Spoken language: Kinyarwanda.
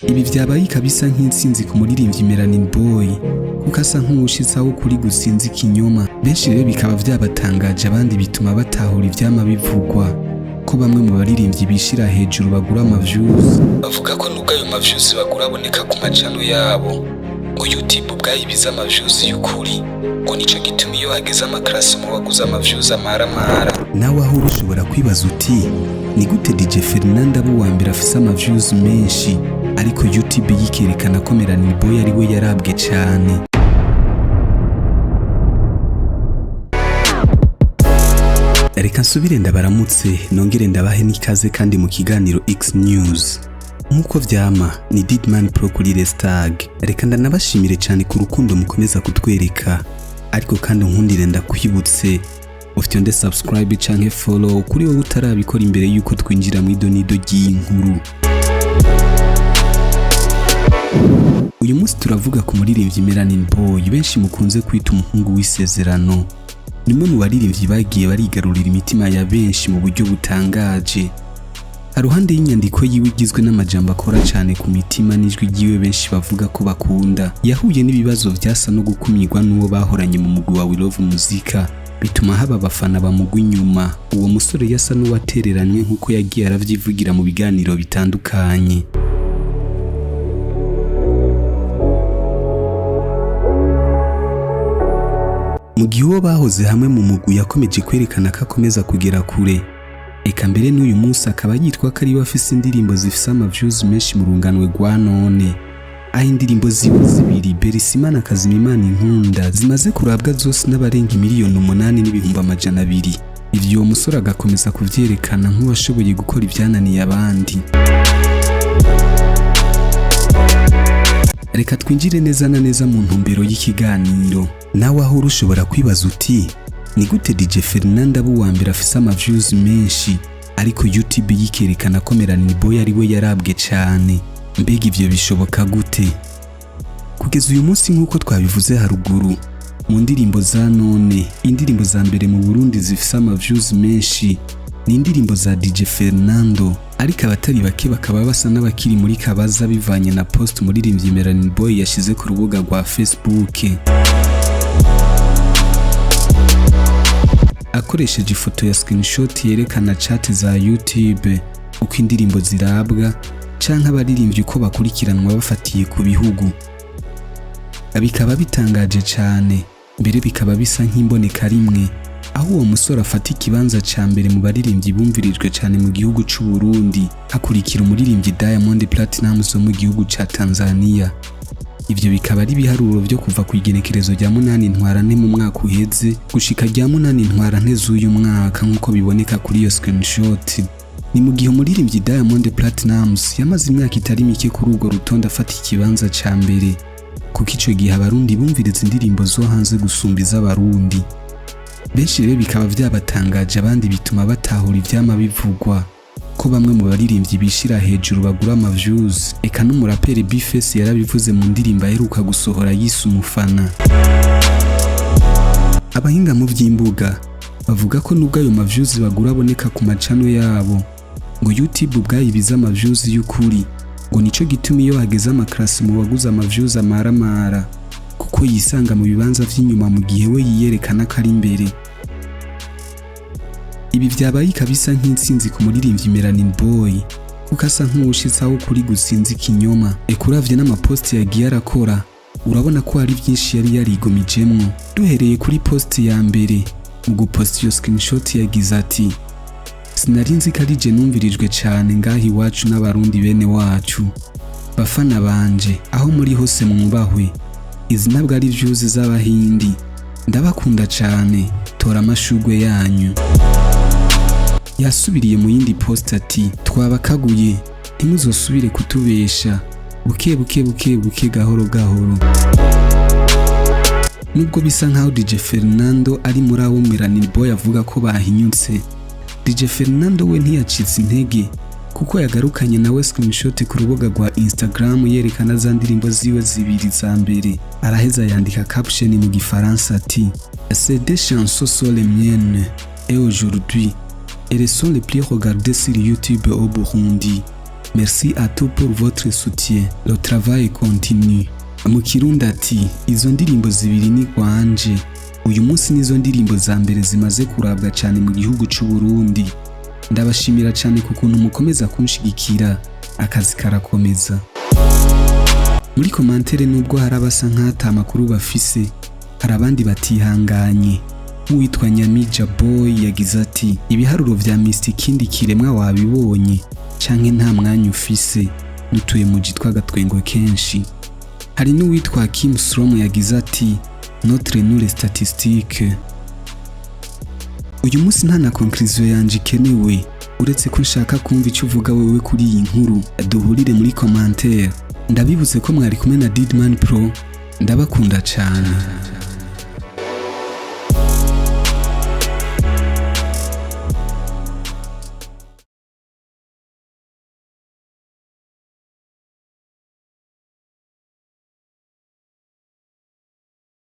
Ibi vyabaye kabisa nk'intsinzi ku muririmbyi Melanin Boy kuko asa nk'uwushitsaho kuri gusinza ikinyoma. Benshi rero bikaba vyabatangaje, abandi bituma batahura ivyama bivugwa ko bamwe mu baririmbyi bishira hejuru bagura amavyuzi. Bavuga ko nubwo ayo mavyuzi bagura aboneka ku macano yabo, ngo YouTube bwayibiza amavyuzi y'ukuri, ngo nico gituma iyo hageze amaklasi mu baguza amavyuzi amaramara. Nawe aho ushobora kwibaza uti ni gute DJ Fernando abo wambere afise amavyuzi menshi ariko YouTube yikerekana ko Melanin Boy ariwe yarabwe cyane. Reka nsubire ndabaramutse nongere ndabahe n'ikaze kandi mu kiganiro X News. Nkuko vyama ni Diamond kuri Restag. Reka ndanabashimire cyane ku rukundo mukomeza kutwereka, ariko kandi nkundire ndakwibutse ufite subscribe canke follow kuri wowe utarabikora imbere yuko twinjira mu idonido ry'inkuru. Uyu munsi turavuga ku muririmbyi Melanin Boy benshi mukunze kwita umuhungu w'isezerano. Nimwe mu baririmbyi bagiye barigarurira imitima ya benshi mu buryo butangaje. Haruhande y'inyandiko yiwe igizwe n'amajambo akora cyane ku mitima n'ijwi ryiwe benshi bavuga ko bakunda, yahuye n'ibibazo byasa no gukumirwa n'uwo bahoranye mu mugwi wa We Love Muzika, bituma haba abafana bamugwa inyuma. Uwo musore yasa n'uwatereranywe nk'uko yagiye aravyivugira mu biganiro bitandukanye. Mugihe uwo bahoze hamwe mu mugwi yakomeje kwerekana ko akomeza kugera kure, eka mbere n'uyu munsi akaba yitwa ko ariwe afise indirimbo zifise amavyuzi menshi mu runganwe rwa none, aho indirimbo ziwe zibiri Berisimana Kazimimana Inkunda zimaze kurabwa zose n'abarenga 8,200,000. Ivyo uwo musore agakomeza kuvyerekana nk'uwashoboye gukora ivyananiye abandi. Reka twinjire neza na neza mu ntumbero y'ikiganiro. Nawe aho ushobora kwibaza uti ni gute DJ Fernando abo wambere afise amavyuzi menshi ariko YouTube yikerekana ko Melanin Boy ariwe yarabwe cyane. Mbega ivyo bishoboka gute? Kugeza uyu munsi nk'uko twabivuze haruguru, mu ndirimbo za none, indirimbo za mbere mu Burundi zifise amavyuzi menshi ni indirimbo za DJ Fernando, ariko abatari bake bakaba basa n'abakiri muri kabaza bivanye na post umuririmbyi Melanin Boy yashize ku rubuga rwa Facebook. Akoresheje ifoto ya screenshot yerekana chat za YouTube uko indirimbo zirabwa canke abaririmbyi uko bakurikiranwa bafatiye ku bihugu. Bikaba bitangaje cyane, mbere bikaba bisa nk'imboneka rimwe, aho uwo musore afata ikibanza ca mbere mu baririmbyi bumvirijwe cyane mu gihugu c'u Burundi, hakurikira umuririmbyi Diamond Platnumz wo mu gihugu ca Tanzania. Ivyo bikaba ari biharuro byo kuva ku igenekerezo rya 8 ntwarante mu mwaka uheze gushika rya 8 ntwarante z'uyu mwaka nkuko biboneka kuri iyo screenshot. Ni mu gihe umuririmbyi Diamond Platnumz yamaze imyaka itari mike kuri urwo rutonde afata ikibanza ca mbere, kuko ico gihe abarundi bumviriza indirimbo zo hanze gusumba iz'abarundi. Benshi rero bikaba vyabatangaje, abandi bituma batahura ivyama bivugwa ko bamwe mu baririmbyi bishira hejuru bagura amavyuzi. Eka n'umuraperi bafise yarabivuze mu ndirimbo aheruka gusohora yise Umufana. Abahinga mu vy'imbuga bavuga ko nubwo ayo mavyuzi bagura aboneka ku macano yabo, ngo YouTube bwayibiza amavyuzi y'ukuri, ngo nico gituma iyo hageze amaklasi mu baguza amavyuzi amaramara, kuko yisanga mu bibanza vy'inyuma mu gihe we yiyerekana ko ari imbere. Ibi vyabaye kabisa nk'intsinzi ku muririmbyi Melanin Boy kuko asa nk'uwushitsaho kuri gusinza ikinyoma. Ekuravye n'amapost yagiye arakora, urabona ko hari byinshi yari yarigomijemwo. Duhereye kuri post ya mbere, mu gupost iyo screenshot yagize ati: "Sinarinzi ko ari je numvirijwe cyane ngahi iwacu n'abarundi bene wacu. Bafana banje aho muri hose mwubahwe, izi ntabwo ari vyuzi z'abahindi, ndabakunda cyane, tora amashugwe yanyu." Yasubiriye mu yindi post ati: "Twabakaguye, ntimuzosubire kutubesha, buke buke buke buke gahoro gahoro." Nubwo bisa nkaho DJ Fernando ari muri abo Melanin Boy avuga ko bahinyutse, DJ Fernando we ntiyacitse intege kuko yagarukanye nawe screenshot ku rubuga rwa Instagram yerekana za ndirimbo ziwe zibiri za mbere. Araheza yandika caption mu gifaransa ati: "Ces deux chansons sont les miennes et aujourd'hui elles sont les plus regardées sur YouTube au Burundi. Merci à tous pour votre soutien. Le travail continue. Mu Kirundi ati izo ndirimbo zibiri ni kwanje. Uyu munsi nizo ndirimbo za mbere zimaze kurabwa cyane mu gihugu cy'u Burundi. Ndabashimira cyane kukuntu mukomeza kunshigikira, akazi karakomeza. Muri commentaire nubwo harabasa nk'ata makuru bafise, hari abandi batihanganye. Uwitwa Nyamija Boy yagize ati ibiharuro vya Mr Kindi kiremwa wabibonye canke nta mwanya ufise, nutuye mu gitwa gatwengo kenshi. Hari n'uwitwa Kim Strom yagize ati notre nure statistique. Uyu munsi nta na conclusion yanje ikenewe, uretse ko nshaka kumva icyo uvuga wewe kuri iyi nkuru. Duhurire muri commentaire. Ndabibuze ko mwari kumwe na Diamond Pro, ndabakunda cyane.